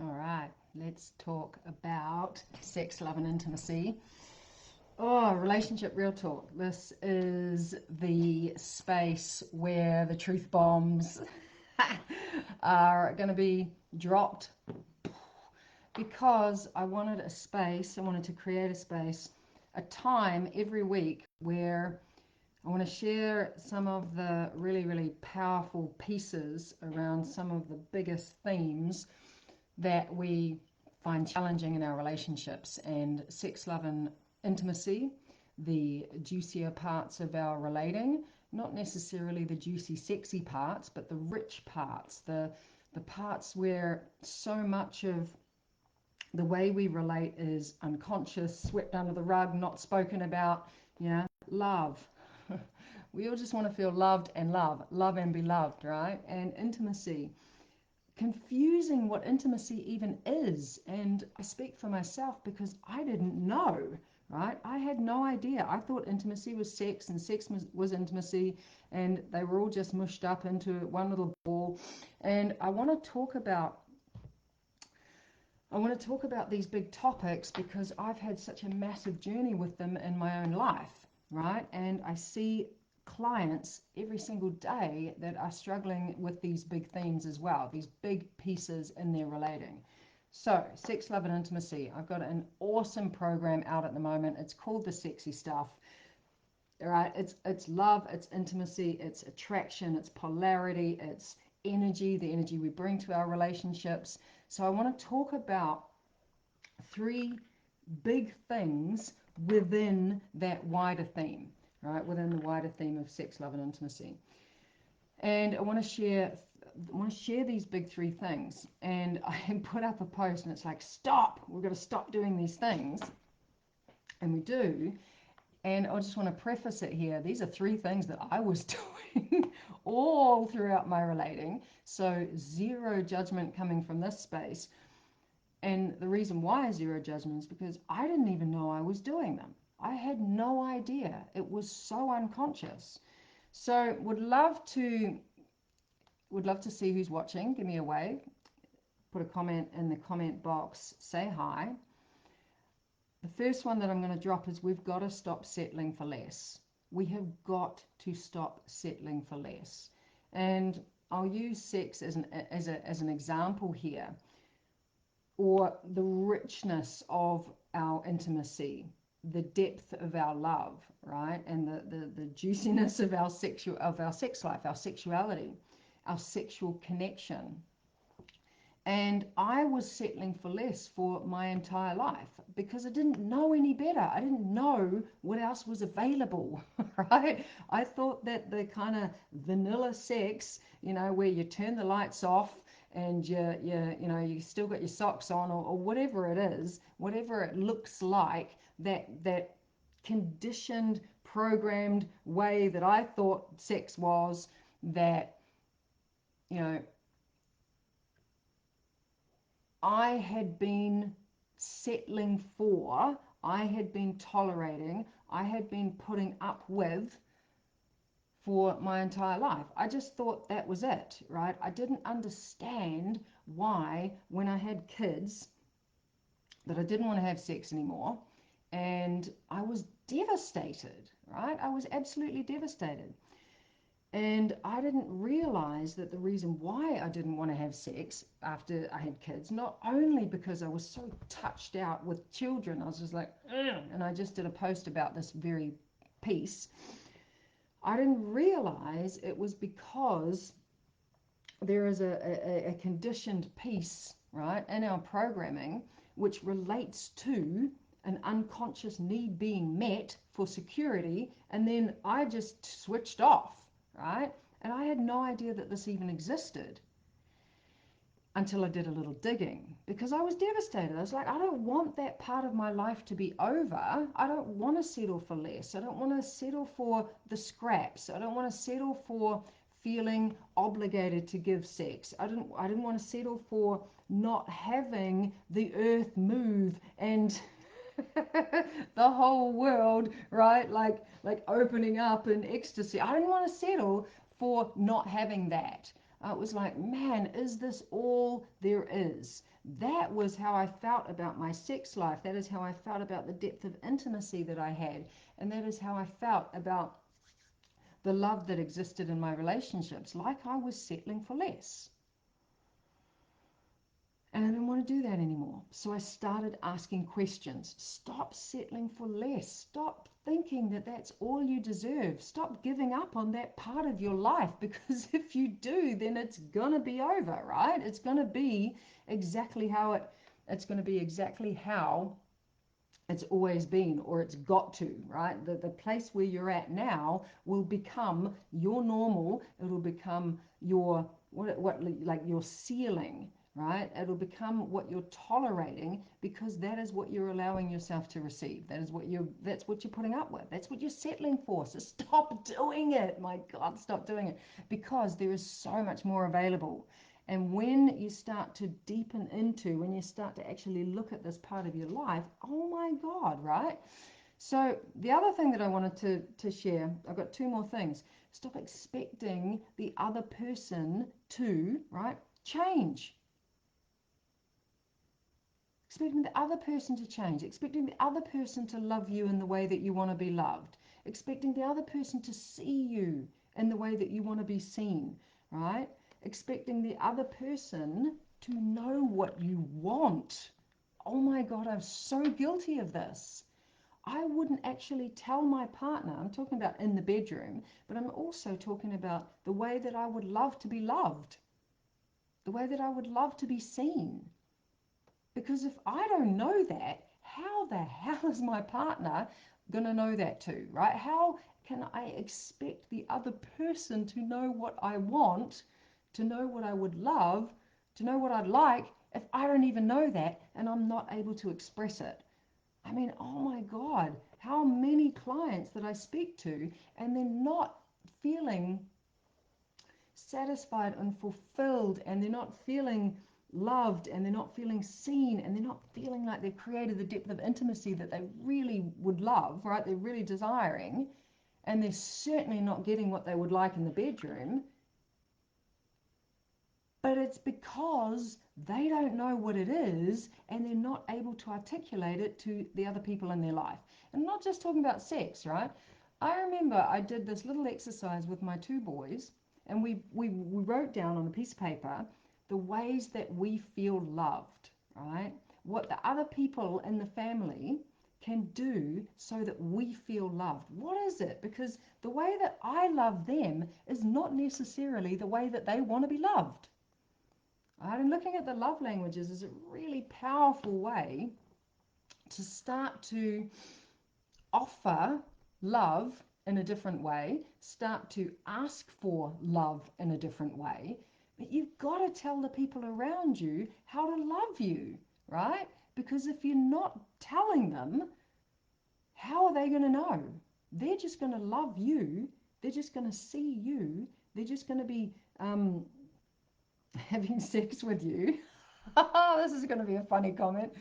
All right, let's talk about sex, love, and intimacy. Oh, relationship real talk. This is the space where the truth bombs are going to be dropped because I wanted to create a space, a time every week where I want to share some of the really, really powerful pieces around some of the biggest themes that we find challenging in our relationships, and sex, love, and intimacy, the juicier parts of our relating, not necessarily the juicy, sexy parts, but the rich parts, the parts where so much of the way we relate is unconscious, swept under the rug, not spoken about. Love. We all just want to feel loved and love and be loved, right? And intimacy, confusing what intimacy even is. And I speak for myself because I didn't know, right? I had no idea. I thought intimacy was sex and sex was intimacy, and they were all just mushed up into one little ball. And I want to talk about these big topics because I've had such a massive journey with them in my own life, right? And I see clients every single day that are struggling with these big themes as well, these big pieces in their relating. So, sex, love, and intimacy. I've got an awesome program out at the moment. It's called The Sexy Stuff. All right, it's love, it's intimacy, it's attraction, it's polarity, it's energy, the energy we bring to our relationships. So I want to talk about three big things within that wider theme, right? Within the wider theme of sex, love, and intimacy. And I want to share these big three things. And I put up a post, and it's like, stop! We've got to stop doing these things, and we do. And I just want to preface it here. These are three things that I was doing all throughout my relating. So zero judgment coming from this space. And the reason why zero judgment is because I didn't even know I was doing them. I had no idea. It was so unconscious. So would love to see who's watching. Give me a wave. Put a comment in the comment box. Say hi. The first one that I'm going to drop is we've got to stop settling for less. We have got to stop settling for less. And I'll use sex as an example here, or the richness of our intimacy, the depth of our love, right? And the juiciness of our sex life, our sexuality, our sexual connection. And I was settling for less for my entire life because I didn't know any better. I didn't know what else was available, right? I thought that the kind of vanilla sex, where you turn the lights off and you still got your socks on, or whatever it is, whatever it looks like, that conditioned, programmed way that I thought sex was, that, you know, I had been settling for, I had been tolerating, I had been putting up with for my entire life. I just thought that was it, right? I didn't understand why, when I had kids, that I didn't want to have sex anymore. And I was devastated, right? I was absolutely devastated. And I didn't realize that the reason why I didn't want to have sex after I had kids, not only because I was so touched out with children, I was just like, ugh, and I just did a post about this very piece. I didn't realize it was because there is a conditioned piece, right, in our programming, which relates to an unconscious need being met for security, and then I just switched off, right? And I had no idea that this even existed until I did a little digging, because I was devastated. I was like, I don't want that part of my life to be over. I don't want to settle for less. I don't want to settle for the scraps. I don't want to settle for feeling obligated to give sex. I didn't want to settle for not having the earth move and the whole world, right? Like opening up in ecstasy. I didn't want to settle for not having that. It was like, man, is this all there is? That was how I felt about my sex life. That is how I felt about the depth of intimacy that I had. And that is how I felt about the love that existed in my relationships, like I was settling for less. And I didn't want to do that anymore. So I started asking questions. Stop settling for less. Stop thinking that that's all you deserve. Stop giving up on that part of your life, because if you do, then it's going to be over, right? It's going to be exactly how it's going to be exactly how it's always been, or it's got to, right? The place where you're at now will become your normal. It'll become your what like your ceiling, right? It'll become what you're tolerating, because that is what you're allowing yourself to receive. That's what you're putting up with. That's what you're settling for. So stop doing it. My God, stop doing it, because there is so much more available. And when you start to deepen into, when you start to actually look at this part of your life, oh my God, right? So the other thing that I wanted to share, I've got two more things. Stop expecting the other person to, right, change. Expecting the other person to change, expecting the other person to love you in the way that you want to be loved, expecting the other person to see you in the way that you want to be seen, right? Expecting the other person to know what you want. Oh my God, I'm so guilty of this. I wouldn't actually tell my partner, I'm talking about in the bedroom, but I'm also talking about the way that I would love to be loved, the way that I would love to be seen. Because if I don't know that, how the hell is my partner going to know that too, right? How can I expect the other person to know what I want, to know what I would love, to know what I'd like, if I don't even know that and I'm not able to express it? I mean, oh my God, how many clients that I speak to and they're not feeling satisfied and fulfilled, and they're not feeling loved, and they're not feeling seen, and they're not feeling like they've created the depth of intimacy that they really would love, right? They're really desiring, and they're certainly not getting what they would like in the bedroom. But it's because they don't know what it is, and they're not able to articulate it to the other people in their life. And I'm not just talking about sex, right? I remember I did this little exercise with my two boys, and we wrote down on a piece of paper the ways that we feel loved, right? What the other people in the family can do so that we feel loved. What is it? Because the way that I love them is not necessarily the way that they want to be loved. Right? And looking at the love languages is a really powerful way to start to offer love in a different way, start to ask for love in a different way. But you've got to tell the people around you how to love you, right? Because if you're not telling them, how are they going to know? They're just going to love you. They're just going to see you. They're just going to be having sex with you. This is going to be a funny comment.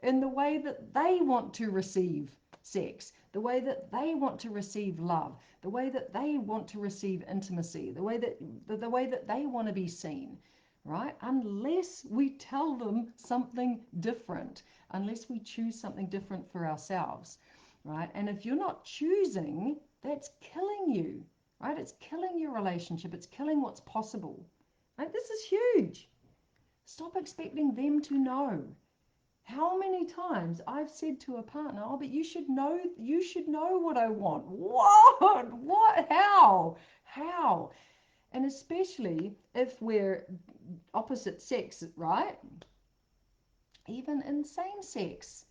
In the way that they want to receive sex, the way that they want to receive love, the way that they want to receive intimacy, the way that they want to be seen, right? Unless we tell them something different, unless we choose something different for ourselves, right? And if you're not choosing, that's killing you, right? It's killing your relationship. It's killing what's possible. Right? This is huge. Stop expecting them to know. How many times I've said to a partner, oh, but you should know what I want. What? What? How? And especially if we're opposite sex, right? Even in same sex.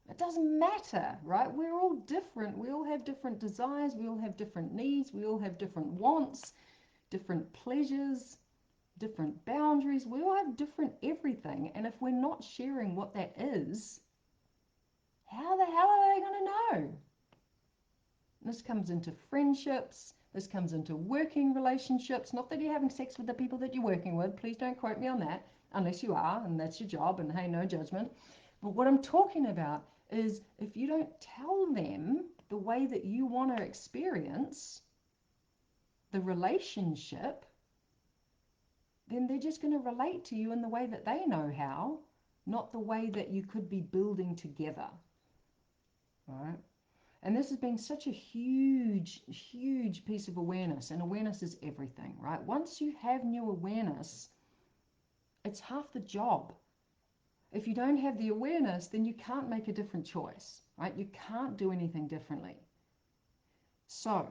It doesn't matter, right? We're all different. We all have different desires. We all have different needs. We all have different wants, different pleasures, different boundaries. We all have different everything. And if we're not sharing what that is, how the hell are they going to know? This comes into friendships. This comes into working relationships. Not that you're having sex with the people that you're working with. Please don't quote me on that, unless you are, and that's your job, and hey, no judgment. But what I'm talking about is if you don't tell them the way that you want to experience the relationship, then they're just going to relate to you in the way that they know how, not the way that you could be building together. Right? And this has been such a huge, huge piece of awareness, and awareness is everything, right? Once you have new awareness, it's half the job. If you don't have the awareness, then you can't make a different choice, right? You can't do anything differently. So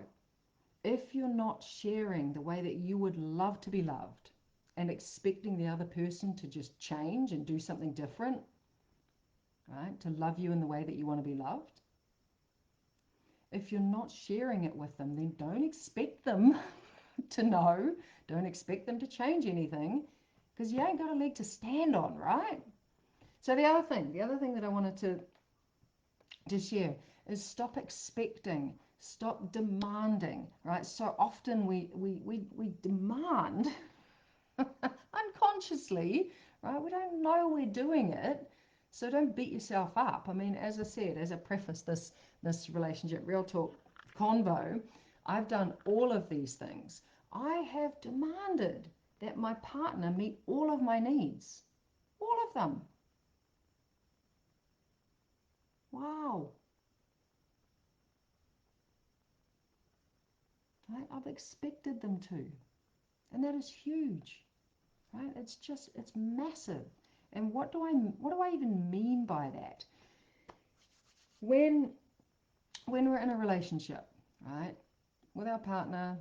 if you're not sharing the way that you would love to be loved and expecting the other person to just change and do something different, right, to love you in the way that you want to be loved, if you're not sharing it with them, then don't expect them to know, don't expect them to change anything, because you ain't got a leg to stand on, right? So the other thing that I wanted to share is stop expecting, stop demanding, right? So often we demand unconsciously, right? We don't know we're doing it. So don't beat yourself up. I mean, as I said, as I preface this relationship real talk convo, I've done all of these things. I have demanded that my partner meet all of my needs, all of them. Wow. Right? I've expected them to. And that is huge. Right? It's massive. And what do I even mean by that? When we're in a relationship, right, with our partner,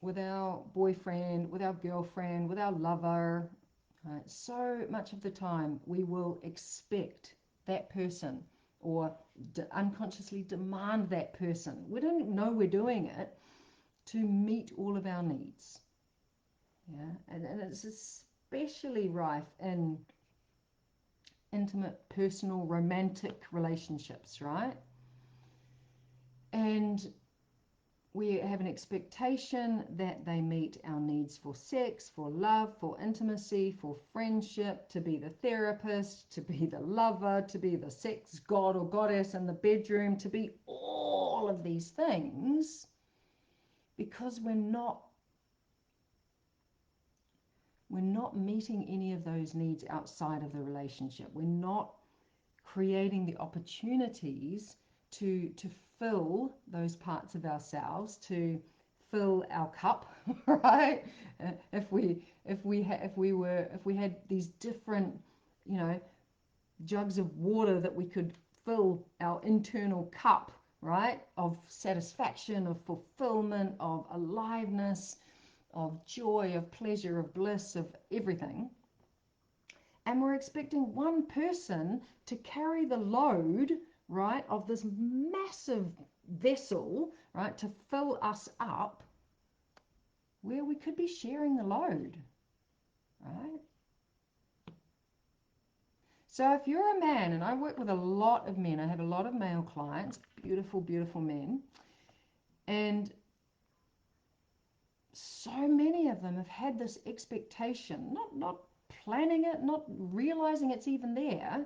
with our boyfriend, with our girlfriend, with our lover, right, so much of the time we will expect that person or unconsciously demand that person. We don't know we're doing it to meet all of our needs. Yeah, and it's especially rife in intimate, personal, romantic relationships, right? And we have an expectation that they meet our needs for sex, for love, for intimacy, for friendship, to be the therapist, to be the lover, to be the sex god or goddess in the bedroom, to be all of these things, because we're not meeting any of those needs outside of the relationship. We're not creating the opportunities to fill those parts of ourselves, to fill our cup, right? If we had these different, you know, jugs of water that we could fill our internal cup, right, of satisfaction, of fulfillment, of aliveness, of joy, of pleasure, of bliss, of everything. And we're expecting one person to carry the load, right, of this massive vessel, right, to fill us up, where we could be sharing the load, right? So if you're a man, and I work with a lot of men, I have a lot of male clients, beautiful, beautiful men, and so many of them have had this expectation, not planning it, not realizing it's even there,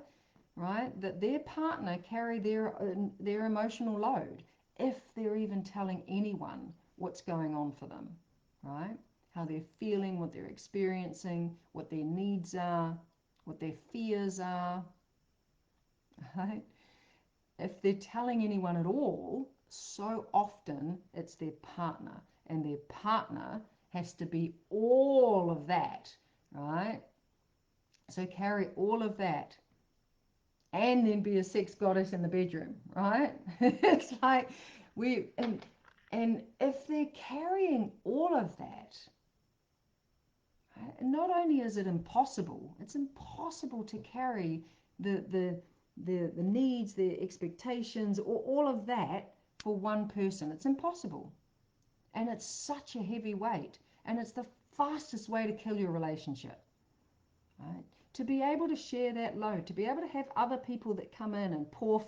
right? That their partner carry their emotional load, if they're even telling anyone what's going on for them, right? How they're feeling, what they're experiencing, what their needs are, what their fears are, right? If they're telling anyone at all, so often it's their partner, and their partner has to be all of that, right? So carry all of that and then be a sex goddess in the bedroom, right? It's like and if they're carrying all of that, right, not only is it impossible, it's impossible to carry the needs, the expectations, or all of that for one person. It's impossible. And it's such a heavy weight. And it's the fastest way to kill your relationship. Right? To be able to share that load, to be able to have other people that come in and pour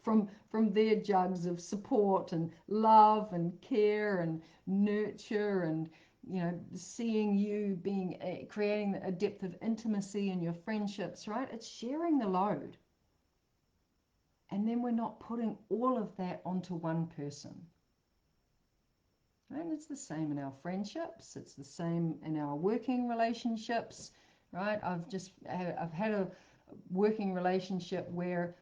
from their jugs of support and love and care and nurture, and seeing you being creating a depth of intimacy in your friendships, right? It's sharing the load. And then we're not putting all of that onto one person. And it's the same in our friendships. It's the same in our working relationships, right? I've had a working relationship where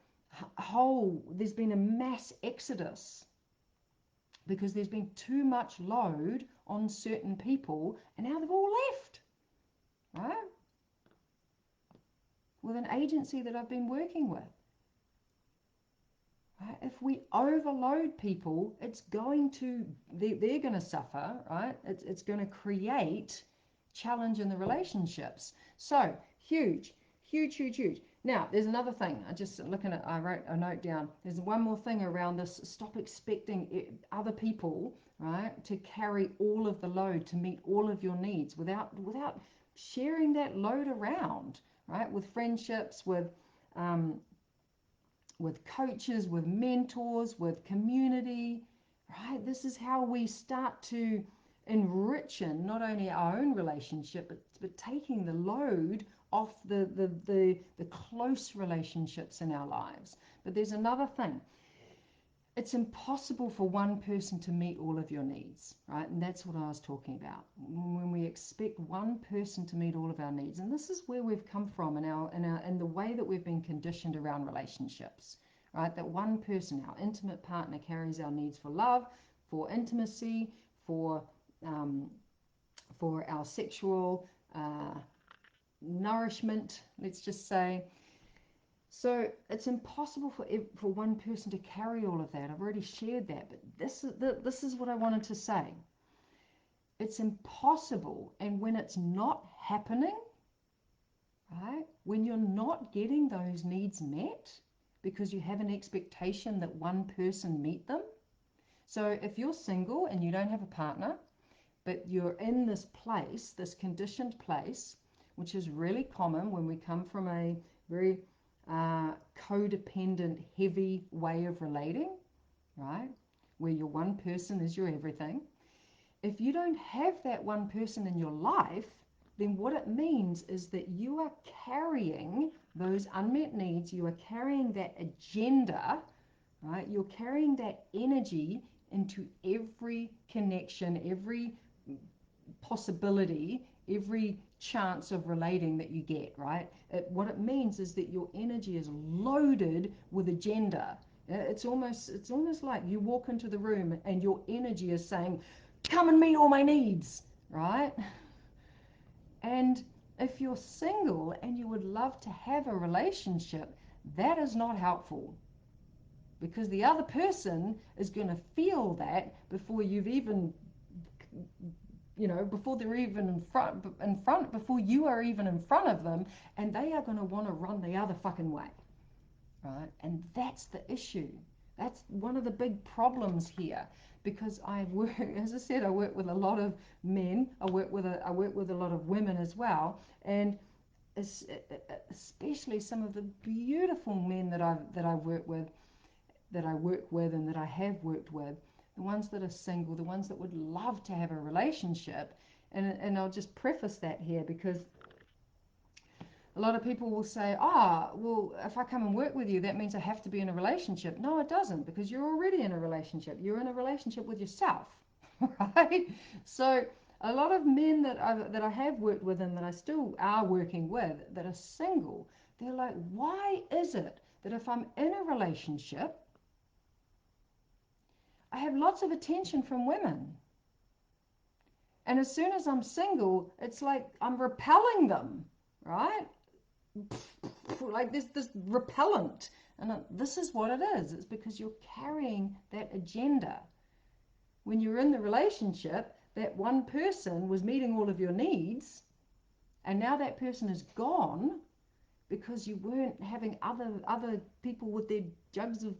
there's been a mass exodus because there's been too much load on certain people, and now they've all left, right? With an agency that I've been working with. Right? If we overload people, they're going to suffer, right? It's going to create challenge in the relationships. So huge, huge, huge, huge. Now, there's another thing. I wrote a note down. There's one more thing around this. Stop expecting other people, right, to carry all of the load, to meet all of your needs without sharing that load around, right? With friendships, with coaches, with mentors, with community, right? This is how we start to enrich not only our own relationship, but taking the load off the close relationships in our lives. But there's another thing. It's impossible for one person to meet all of your needs, right? And that's what I was talking about. When we expect one person to meet all of our needs, and this is where we've come from in the way that we've been conditioned around relationships, right? That one person, our intimate partner, carries our needs for love, for intimacy, for our sexual nourishment, let's just say. So it's impossible for one person to carry all of that. I've already shared that, but this is what I wanted to say. It's impossible, and when it's not happening, right? When you're not getting those needs met because you have an expectation that one person meet them. So if you're single and you don't have a partner, but you're in this place, this conditioned place, which is really common when we come from a very codependent, heavy way of relating, right? Where your one person is your everything. If you don't have that one person in your life, then what it means is that you are carrying those unmet needs, you are carrying that agenda, right? You're carrying that energy into every connection, every possibility, every chance of relating that you get, right? What it means is that your energy is loaded with agenda. It's almost like you walk into the room and your energy is saying, come and meet all my needs, right? And if you're single and you would love to have a relationship, that is not helpful, because the other person is going to feel that before you've even, before they're even before you are even in front of them, and they are going to want to run the other fucking way, right? And that's the issue. That's one of the big problems here, because as I said, I work with a lot of men. I work with a lot of women as well, and especially some of the beautiful men that I work with, and that I have worked with, the ones that are single, the ones that would love to have a relationship. And I'll just preface that here, because a lot of people will say, well, if I come and work with you, that means I have to be in a relationship. No, it doesn't, because you're already in a relationship. You're in a relationship with yourself, right? So a lot of men that I have worked with and that I still are working with that are single, they're like, why is it that if I'm in a relationship, I have lots of attention from women, and as soon as I'm single, it's like I'm repelling them, right? Like this repellent. And this is what it is. It's because you're carrying that agenda. When you're in the relationship, that one person was meeting all of your needs, and now that person is gone because you weren't having other people with their jugs of,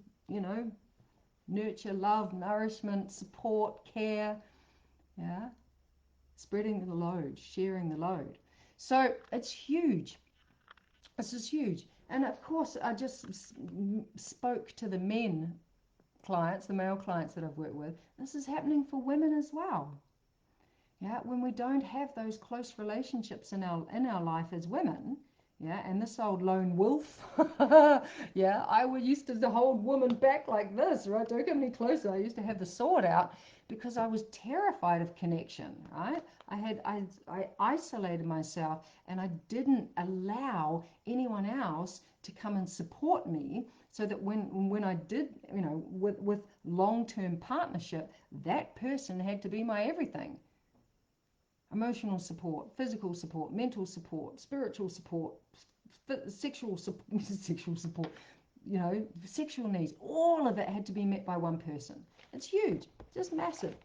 nurture, love, nourishment, support, care, yeah, spreading the load, sharing the load. So it's huge. This is huge. And of course, I just spoke to the male clients that I've worked with. This is happening for women as well. Yeah, when we don't have those close relationships in our life as women, yeah, and this old lone wolf, yeah, used to hold women back like this, right? Don't get any closer. I used to have the sword out, because I was terrified of connection, right? I isolated myself, and I didn't allow anyone else to come and support me, so that when I did, with long-term partnership, that person had to be my everything. Emotional support, physical support, mental support, spiritual support, sexual support, sexual support, sexual needs, all of it had to be met by one person. It's huge, just massive.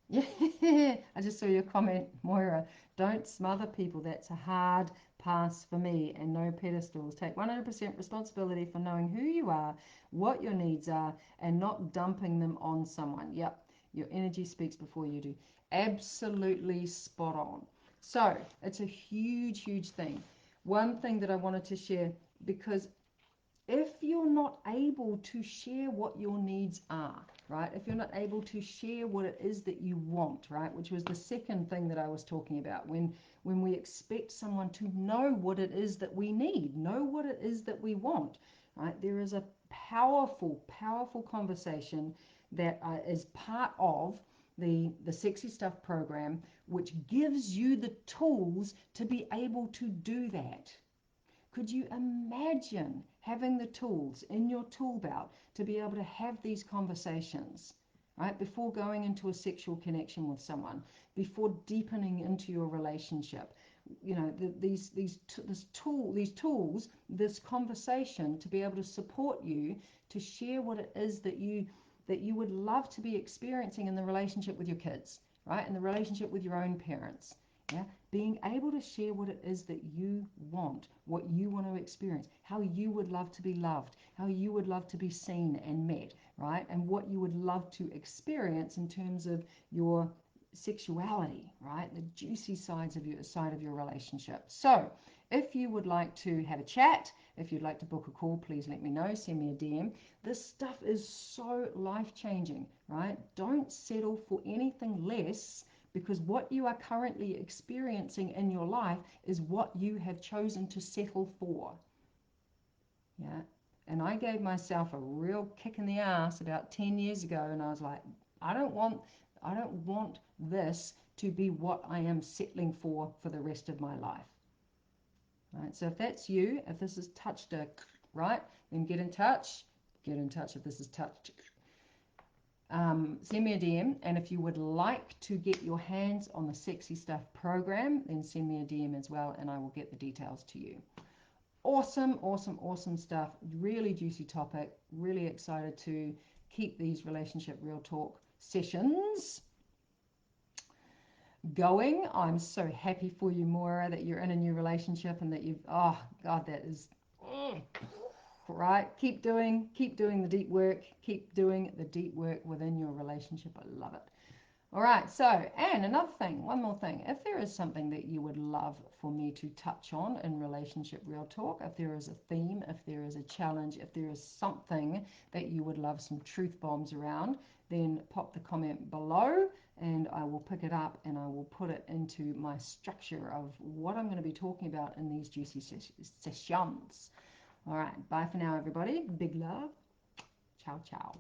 Yeah, I just saw your comment, Moira. Don't smother people. That's a hard pass for me, and no pedestals. Take 100% responsibility for knowing who you are, what your needs are, and not dumping them on someone. Yep, your energy speaks before you do. Absolutely spot on. So it's a huge, huge thing. One thing that I wanted to share, because if you're not able to share what your needs are, right? If you're not able to share what it is that you want, right? Which was the second thing that I was talking about. When we expect someone to know what it is that we need, know what it is that we want, right? There is a powerful, powerful conversation that is part of the Sexy Stuff program, which gives you the tools to be able to do that. Could you imagine having the tools in your tool belt to be able to have these conversations, right? Before going into a sexual connection with someone, before deepening into your relationship, these tools, this conversation, to be able to support you to share what it is that you would love to be experiencing in the relationship with your kids, right? In the relationship with your own parents. Yeah, being able to share what it is that you want, what you want to experience, how you would love to be loved, how you would love to be seen and met, right? And what you would love to experience in terms of your sexuality, right? The juicy side of your relationship. So if you would like to have a chat, if you'd like to book a call, please let me know. Send me a DM. This stuff is so life-changing, right? Don't settle for anything less, because what you are currently experiencing in your life is what you have chosen to settle for. Yeah. And I gave myself a real kick in the ass about 10 years ago, and I was like, I don't want this to be what I am settling for the rest of my life. Right? So if that's you, if this has touched a, right, then get in touch if this has touched. Send me a DM, and if you would like to get your hands on the Sexy Stuff program, then send me a DM as well, and I will get the details to you. Awesome, awesome, awesome stuff. Really juicy topic. Really excited to keep these relationship real talk sessions going. I'm so happy for you, Moira, that you're in a new relationship and that you've, oh God, that is, right? Keep doing the deep work. Keep doing the deep work within your relationship. I love it. All right, so, and another thing, one more thing. If there is something that you would love for me to touch on in Relationship Real Talk, if there is a theme, if there is a challenge, if there is something that you would love some truth bombs around, then pop the comment below and I will pick it up and I will put it into my structure of what I'm going to be talking about in these juicy sessions. All right, bye for now, everybody. Big love. Ciao, ciao.